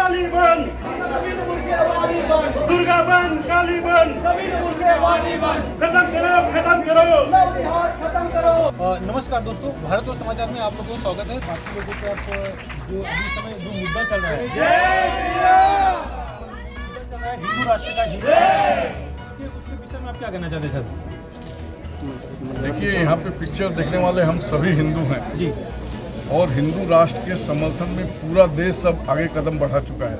काली बन, दुर्गा बन, काली बन, खत्म करो, खत्म करो, खत्म करो। नमस्कार दोस्तों, भारत और समाचार में आप लोगों को स्वागत है। बाकी लोगों को आप जो अभी समय जो मुद्दा चल रहा है, हिंदू राष्ट्र का उसके विषय में आप क्या कहना चाहते हैं सर? देखिए, यहाँ पे पिक्चर देखने वाले हम सभी हिंदू हैं जी, और हिंदू राष्ट्र के समर्थन में पूरा देश सब आगे कदम बढ़ा चुका है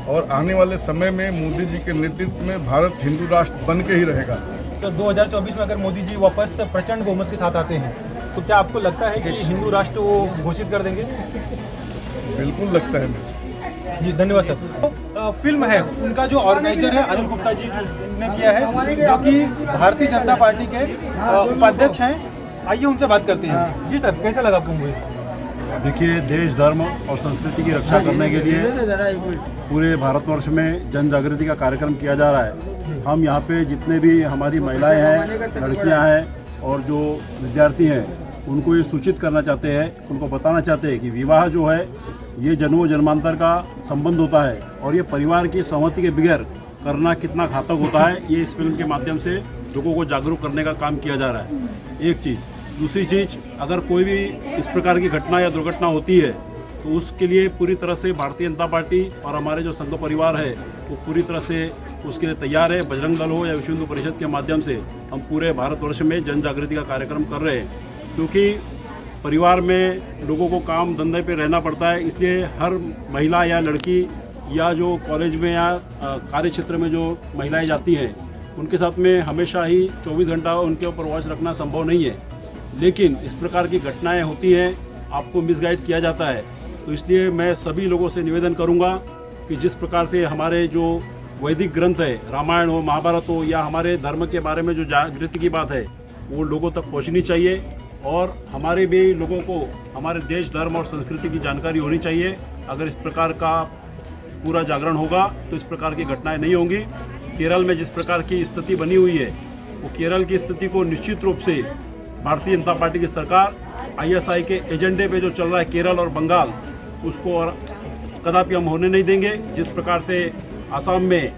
और आने वाले समय में मोदी जी के नेतृत्व में भारत हिंदू राष्ट्र बन के ही रहेगा। तो 2024 में अगर मोदी जी वापस प्रचंड बहुमत के साथ आते हैं तो क्या आपको लगता है कि हिंदू राष्ट्र वो घोषित कर देंगे? बिल्कुल लगता है मुझे। जी, धन्यवाद सर। तो फिल्म है, उनका जो ऑर्गेनाइजर है अनिल गुप्ता जी ने किया है, जो कि भारतीय जनता पार्टी के उपाध्यक्ष हैं। आइए उनसे बात करते हैं। जी सर, कैसा लगा आपको मूवी? देखिए, देश, धर्म और संस्कृति की रक्षा करने के लिए पूरे भारतवर्ष में जन जागृति का कार्यक्रम किया जा रहा है। हम यहाँ पे जितने भी हमारी महिलाएं हैं, लड़कियाँ हैं और जो विद्यार्थी हैं, उनको ये सूचित करना चाहते हैं, उनको बताना चाहते हैं कि विवाह जो है ये जन्मों जन्मांतर का संबंध होता है और ये परिवार की सहमति के बगैर करना कितना घातक होता है, ये इस फिल्म के माध्यम से लोगों को जागरूक करने का काम किया जा रहा है। एक चीज़। दूसरी चीज़, अगर कोई भी इस प्रकार की घटना या दुर्घटना होती है तो उसके लिए पूरी तरह से भारतीय जनता पार्टी और हमारे जो संघ परिवार है वो पूरी तरह से उसके लिए तैयार है। बजरंग दल हो या विश्व हिंदू परिषद के माध्यम से हम पूरे भारतवर्ष में जन जागृति का कार्यक्रम कर रहे हैं, क्योंकि परिवार में लोगों को काम धंधे पे रहना पड़ता है। इसलिए हर महिला या लड़की या जो कॉलेज में या कार्य क्षेत्र में जो महिलाएं जाती हैं, उनके साथ में हमेशा ही 24 घंटा उनके ऊपर वॉच रखना संभव नहीं है। लेकिन इस प्रकार की घटनाएं होती हैं, आपको मिसगाइड किया जाता है। तो इसलिए मैं सभी लोगों से निवेदन करूंगा कि जिस प्रकार से हमारे जो वैदिक ग्रंथ है, रामायण हो, महाभारत हो, या हमारे धर्म के बारे में जो जागृति की बात है वो लोगों तक पहुँचनी चाहिए और हमारे भी लोगों को हमारे देश, धर्म और संस्कृति की जानकारी होनी चाहिए। अगर इस प्रकार का पूरा जागरण होगा तो इस प्रकार की घटनाएं नहीं होंगी। केरल में जिस प्रकार की स्थिति बनी हुई है, वो केरल की स्थिति को निश्चित रूप से भारतीय जनता पार्टी की सरकार ISI के एजेंडे पे जो चल रहा है केरल और बंगाल, उसको और कदापि हम होने नहीं देंगे। जिस प्रकार से असम में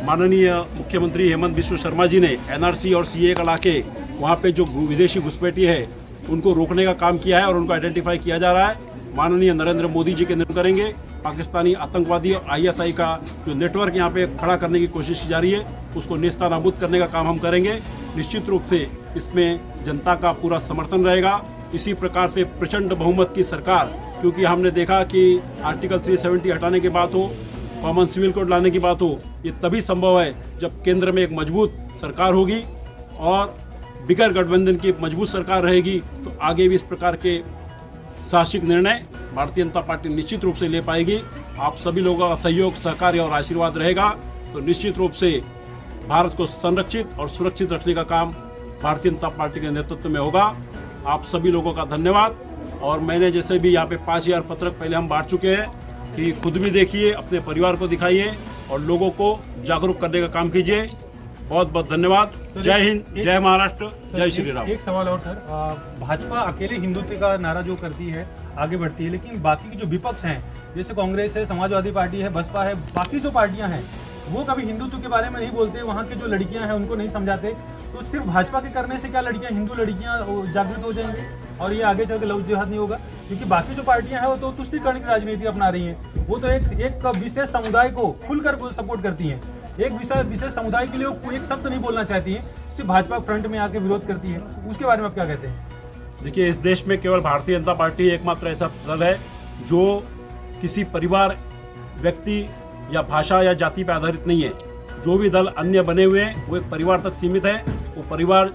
माननीय मुख्यमंत्री हेमंत बिश्व शर्मा जी ने NRC और CA का लाके वहाँ पे जो विदेशी घुसपैठी है उनको रोकने का काम किया है और उनको आइडेंटिफाई किया जा रहा है। माननीय नरेंद्र मोदी जी के नेतृत्व करेंगे। पाकिस्तानी आतंकवादी और ISI का जो नेटवर्क यहाँ पे खड़ा करने की कोशिश की जा रही है, उसको नेस्तनाबूद करने का काम हम करेंगे। निश्चित रूप से इसमें जनता का पूरा समर्थन रहेगा। इसी प्रकार से प्रचंड बहुमत की सरकार, क्योंकि हमने देखा कि आर्टिकल 370 हटाने की बात हो, कॉमन सिविल कोड लाने की बात हो, ये तभी संभव है जब केंद्र में एक मजबूत सरकार होगी और बिगर गठबंधन की मजबूत सरकार रहेगी। तो आगे भी इस प्रकार के साहसिक निर्णय भारतीय जनता पार्टी निश्चित रूप से ले पाएगी। आप सभी लोगों का सहयोग, सहकार्य और आशीर्वाद रहेगा तो निश्चित रूप से भारत को संरक्षित और सुरक्षित रखने का काम भारतीय जनता पार्टी के नेतृत्व में होगा। आप सभी लोगों का धन्यवाद। और मैंने जैसे भी यहाँ पे 5000 पत्रक पहले हम बांट चुके हैं कि खुद भी देखिए, अपने परिवार को दिखाइए और लोगों को जागरूक करने का काम कीजिए। बहुत बहुत धन्यवाद। जय हिंद, जय महाराष्ट्र, जय श्री राम। एक सवाल और सर, भाजपा अकेले हिंदुत्व का नारा जो करती है, आगे बढ़ती है, लेकिन बाकी के जो विपक्ष हैं, जैसे कांग्रेस है, समाजवादी पार्टी है, बसपा है, बाकी जो पार्टियां हैं, वो कभी हिंदुत्व के बारे में नहीं बोलते। वहाँ की जो लड़कियां हैं उनको नहीं समझाते। तो सिर्फ भाजपा के करने से क्या लड़कियां, हिंदू लड़कियां जागृत हो जाएंगी और ये आगे चल के लव जिहाद नहीं होगा? क्योंकि बाकी जो पार्टियां हैं वो तो तुष्टीकरण की राजनीति अपना रही हैं। वो तो एक विशेष समुदाय को खुलकर सपोर्ट करती हैं, एक विशेष समुदाय के लिए वो एक शब्द नहीं बोलना चाहती है। सिर्फ भाजपा फ्रंट में आके विरोध करती है। उसके बारे में आप क्या कहते हैं? देखिए, इस देश में केवल भारतीय जनता पार्टी एकमात्र ऐसा दल है जो किसी परिवार, व्यक्ति या भाषा या जाति पर आधारित नहीं है। जो भी दल अन्य बने हुए हैं वो एक परिवार तक सीमित है। वो परिवार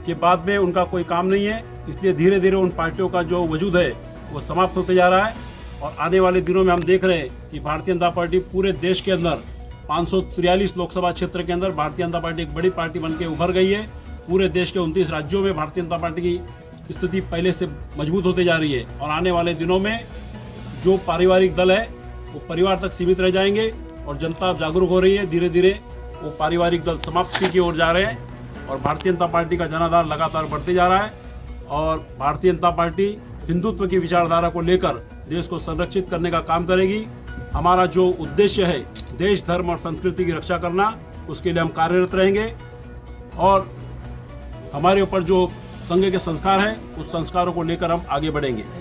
के बाद में उनका कोई काम नहीं है। इसलिए धीरे धीरे उन पार्टियों का जो वजूद है वो समाप्त होते जा रहा है। और आने वाले दिनों में हम देख रहे हैं कि भारतीय जनता पार्टी पूरे देश के अंदर 543 लोकसभा क्षेत्र के अंदर भारतीय जनता पार्टी एक बड़ी पार्टी बनकर उभर गई है। पूरे देश के 29 राज्यों में भारतीय जनता पार्टी की स्थिति पहले से मजबूत होती जा रही है। और आने वाले दिनों में जो पारिवारिक दल है वो परिवार तक सीमित रह जाएंगे और जनता जागरूक हो रही है। धीरे धीरे वो पारिवारिक दल समाप्ति की ओर जा रहे हैं और भारतीय जनता पार्टी का जनाधार लगातार बढ़ते जा रहा है। और भारतीय जनता पार्टी हिंदुत्व की विचारधारा को लेकर देश को संरक्षित करने का काम करेगी। हमारा जो उद्देश्य है देश, धर्म और संस्कृति की रक्षा करना, उसके लिए हम कार्यरत रहेंगे और हमारे ऊपर जो संघ के संस्कार हैं उस संस्कारों को लेकर हम आगे बढ़ेंगे।